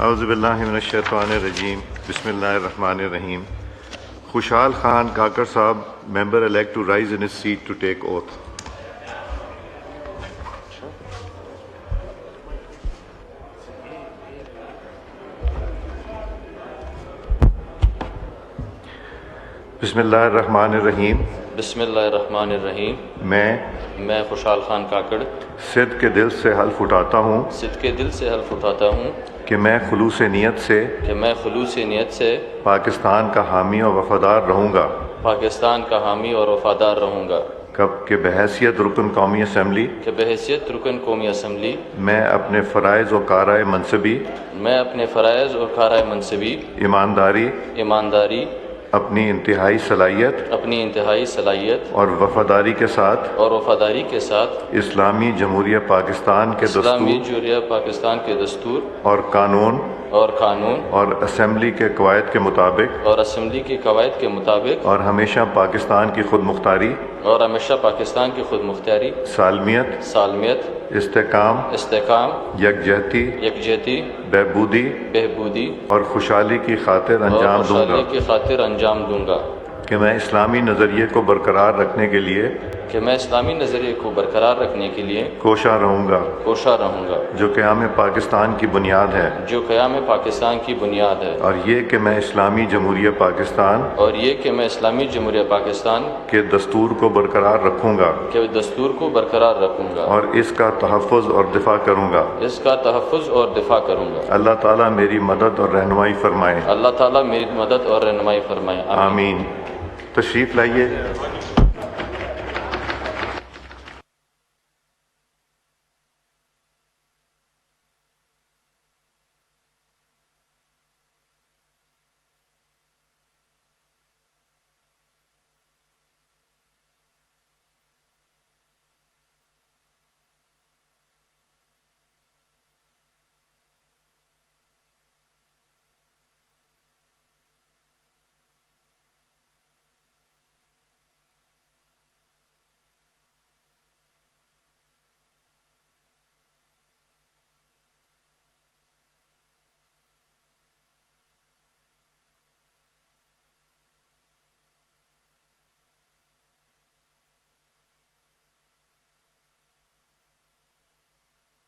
اعوذ باللہ من الشیطان الرجیم بسم اللہ الرحمن الرحیم. خوشحال خان کاکڑ صاحب, member elect to rise in his seat to take oath. بسم اللہ الرحمن الرحیم. بسم اللہ الرحمن الرحیم. میں خوشحال خان کاکڑ صدق کے دل سے حلف اٹھاتا ہوں صدق کے دل سے حلف اٹھاتا ہوں کہ میں خلوص نیت سے پاکستان کا حامی اور وفادار رہوں گا پاکستان کا حامی اور وفادار رہوں گا کہ بحیثیت رکن قومی اسمبلی میں اپنے فرائض و کارۂ منصبی ایمانداری اپنی انتہائی صلاحیت اور وفاداری کے ساتھ اسلامی جمہوریہ پاکستان کے دستور اور قانون اور اسمبلی کے قواعد کے مطابق اور ہمیشہ پاکستان کی خود مختاری سالمیت استحکام یکجہتی بہبودی اور خوشحالی کی خاطر انجام دوں گا کہ میں اسلامی نظریے کو برقرار رکھنے کے لیے کوشاں رہوں گا جو قیام پاکستان کی بنیاد ہے اور یہ کہ میں اسلامی جمہوریہ پاکستان کے دستور کو برقرار رکھوں گا اور اس کا تحفظ اور دفاع کروں گا. اللہ تعالیٰ میری مدد اور رہنمائی فرمائے. آمین. تشریف لائیے.